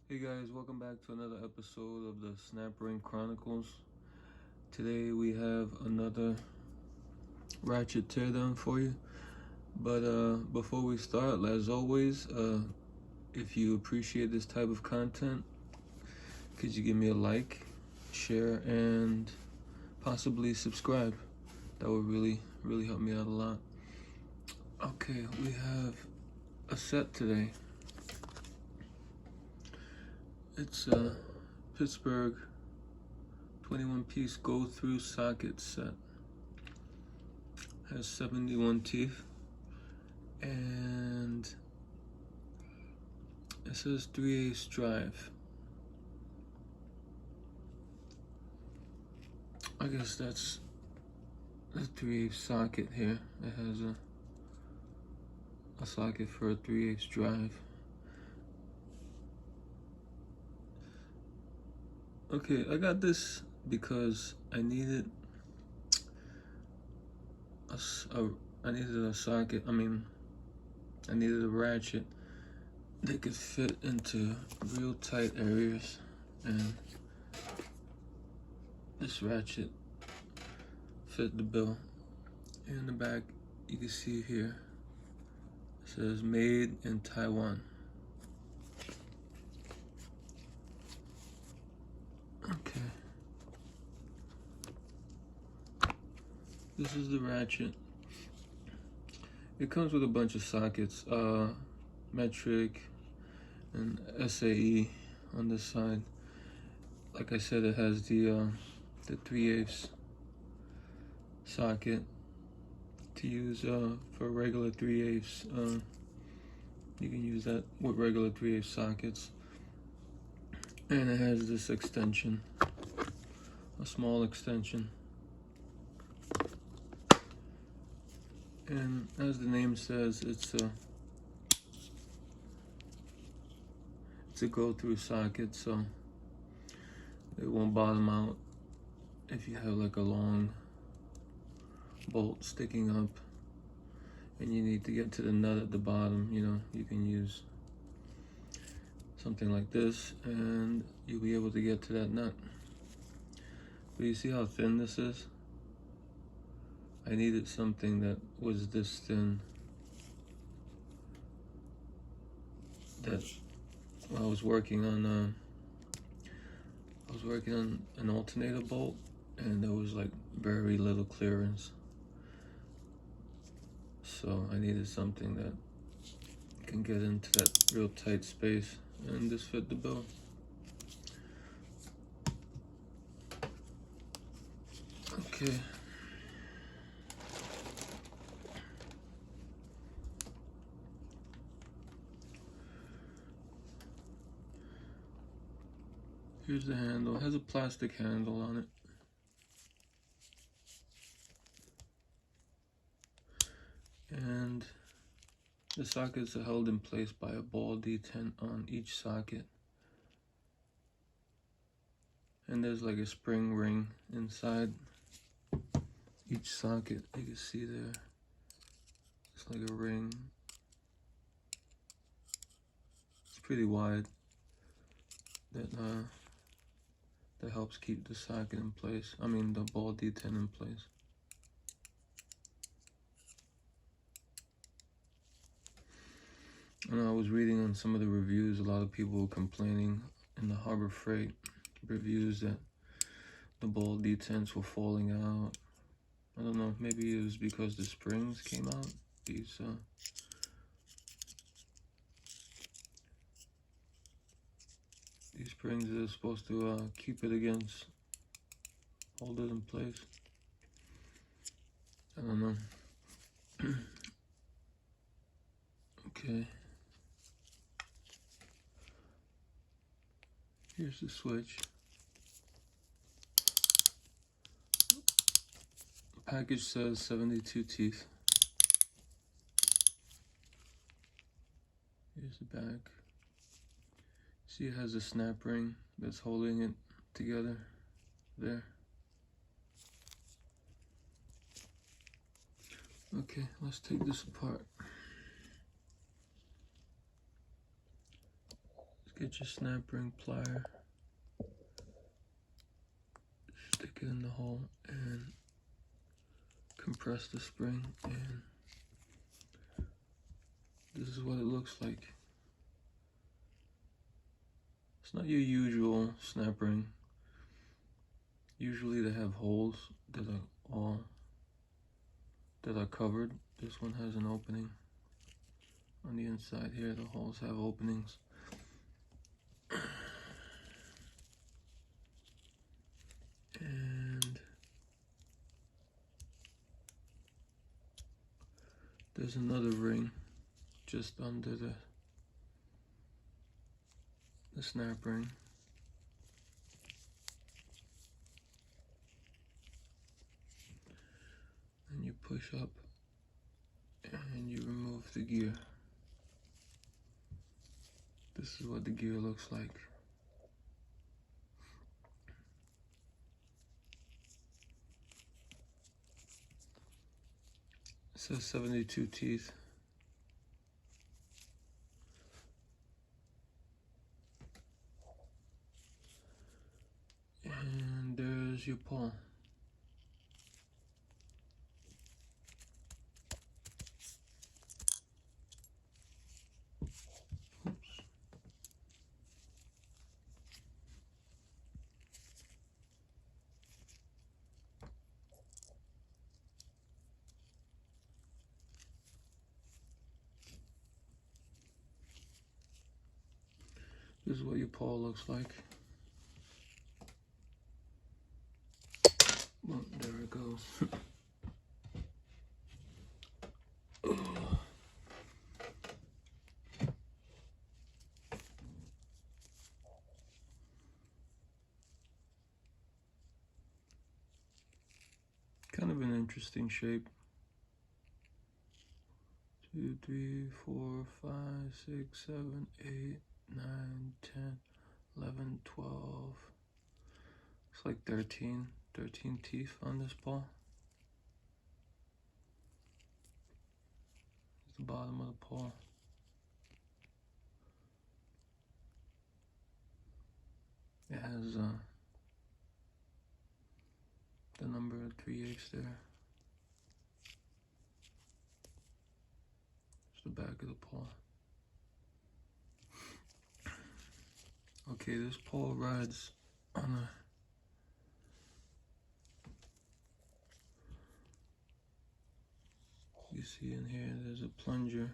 Hey guys, welcome back to another episode of the Snap Ring Chronicles. Today we have another Ratchet teardown for you. But before we start, as always, if you appreciate this type of content, could you give me a like, share, and possibly subscribe? That would really help me out a lot. Okay, we have a set today. It's a Pittsburgh 21-piece Go-Thru socket set. Has 71 teeth, and it says 3/8 drive. I guess that's the 3/8 socket here. It has a socket for a 3/8 drive. Okay, I got this because I needed a socket. I needed a ratchet that could fit into real tight areas, and this ratchet fit the bill. In the back, you can see here, it says made in Taiwan. Okay. This is the ratchet. It comes with a bunch of sockets, metric and SAE on this side. Like I said, it has the 3/8 socket to use for regular 3/8. You can use that with regular 3/8 sockets. And it has this extension, a small extension. And as the name says, it's a go-through socket, so it won't bottom out if you have like a long bolt sticking up and you need to get to the nut at the bottom. You can use something like this and you'll be able to get to that nut. But you see how thin this is? I needed something that was this thin. That I was working on an alternator bolt, and there was like very little clearance. So I needed something that can get into that real tight space, and this fit the bill. Okay. Here's the handle. It has a plastic handle on it. And the sockets are held in place by a ball detent on each socket. And there's like a spring ring inside each socket. You can see there. It's like a ring. It's pretty wide. That helps keep the socket in place. The ball detent in place. And I was reading on some of the reviews, a lot of people were complaining in the Harbor Freight reviews that the ball detents were falling out. I don't know, maybe it was because the springs came out. These springs are supposed to keep it against, hold it in place. I don't know. Okay. Here's the switch. The package says 72 teeth. Here's the back. See, it has a snap ring that's holding it together there. Okay, let's take this apart. Get your snap ring plier, stick it in the hole, and compress the spring, and this is what it looks like. It's not your usual snap ring. Usually they have holes that are covered. This one has an opening. On the inside here, the holes have openings. And there's another ring just under the snap ring. And you push up and you remove the gear. This is what the gear looks like. It says 72 teeth. And there's your paw. This is what your paw looks like. Well, there it goes. Kind of an interesting shape. 2, 3, 4, 5, 6, 7, 8, 9, 10, 11, 12. It's like 13 teeth on this paw. It's the bottom of the paw. It has the number 3/8 there. It's the back of the paw. Okay, this paw rides on a you see in here there's a plunger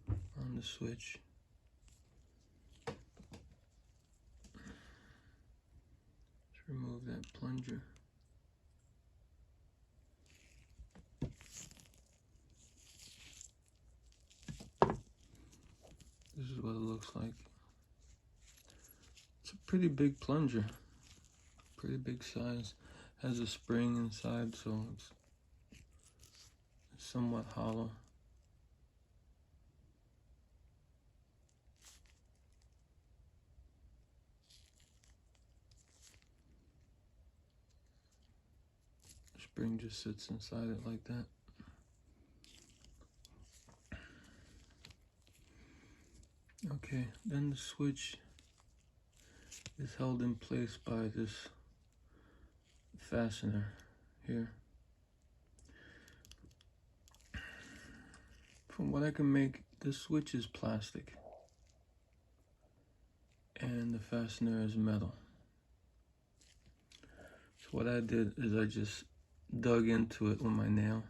on the switch. Let's remove that plunger. This is what it looks like. It's a pretty big plunger, pretty big size. Has a spring inside, so it's somewhat hollow. The spring just sits inside it like that. Okay, then the switch is held in place by this fastener here. From what I can make, this switch is plastic and the fastener is metal. So what I did is I just dug into it with my nail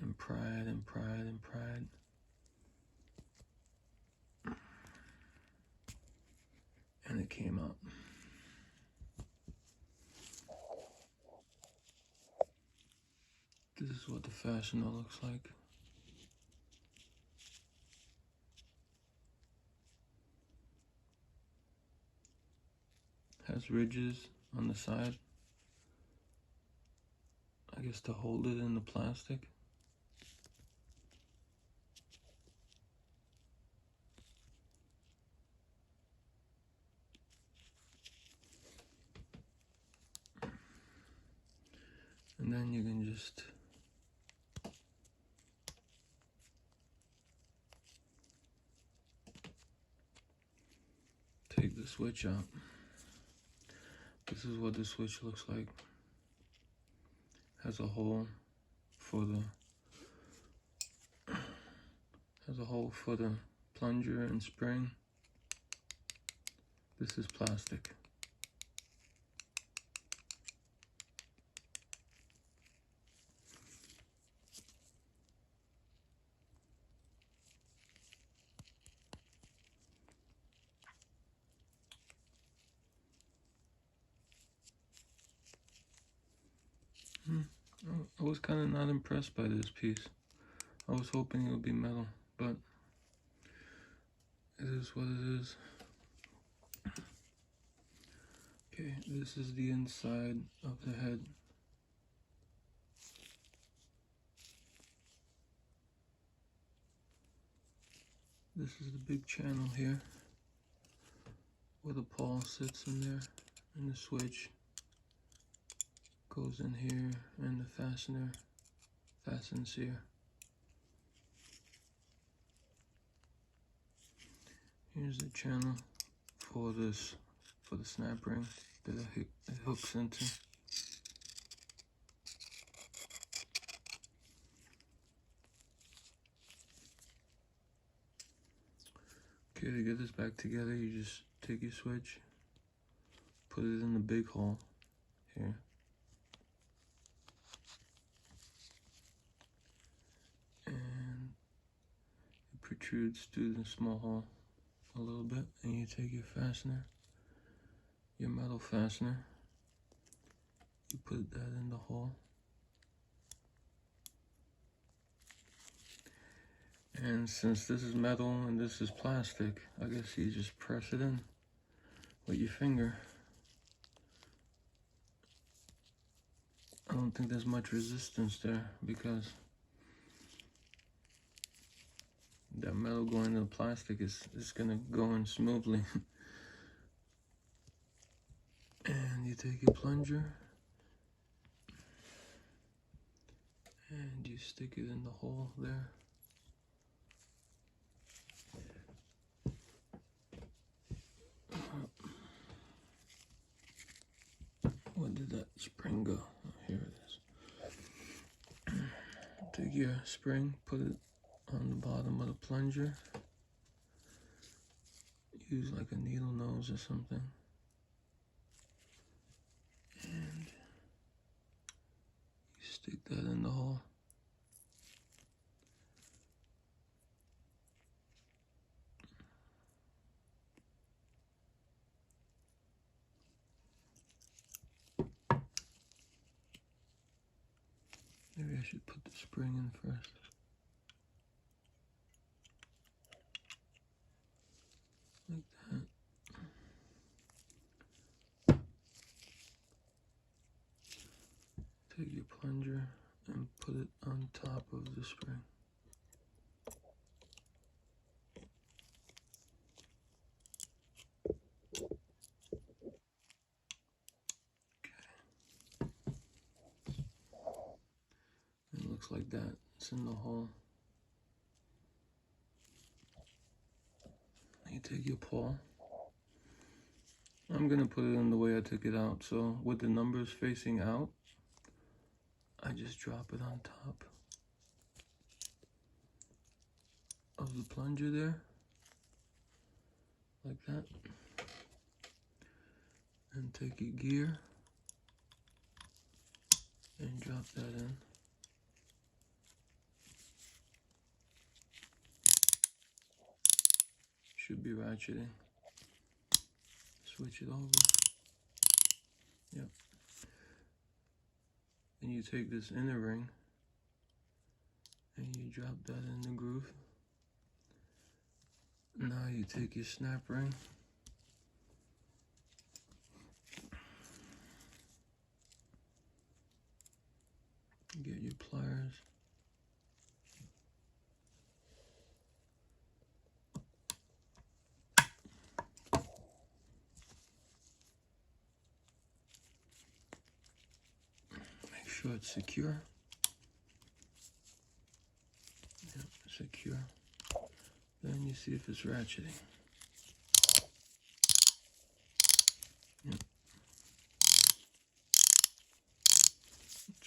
and pried and pried and pried. And it came out. This is what the fastener looks like. Has ridges on the side, I guess to hold it in the plastic. And then you can just switch out. This is what the switch looks like. Has a hole for the plunger and spring. This is plastic. I was kind of not impressed by this piece. I was hoping it would be metal, but it is what it is. Okay, this is the inside of the head. This is the big channel here, where the pawl sits in there, and the switch goes in here, and the fastener fastens here. Here's the channel for the snap ring that it hooks into. Okay, to get this back together, you just take your switch, put it in the big hole here. And it protrudes through the small hole a little bit, and you take your fastener, your metal fastener, you put that in the hole. And since this is metal and this is plastic, I guess you just press it in with your finger. I don't think there's much resistance there because that metal going into the plastic is gonna go in smoothly. And you take your plunger and you stick it in the hole there. Where did that spring go? Oh, here it is. Take your spring, put it on the bottom of the plunger. Use like a needle nose or something. And you stick that in the hole. Maybe I should put the spring in first. Like that. Take your plunger and put it on top of the spring. It looks like that. It's in the hole. You take your pawl. I'm gonna put it in the way I took it out. So with the numbers facing out, I just drop it on top of the plunger there, like that. And take your gear and drop that in. Should be ratcheting. Switch it over. Yep. And you take this inner ring and you drop that in the groove. Now you take your snap ring. Get your pliers. Make sure it's secure. Yep, secure. Then you see if it's ratcheting.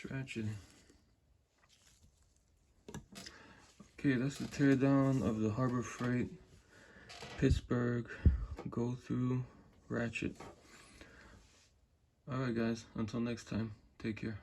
It's Ratchet. Okay, that's the teardown of the Harbor Freight Pittsburgh Go-Thru Ratchet. Alright guys, until next time, take care.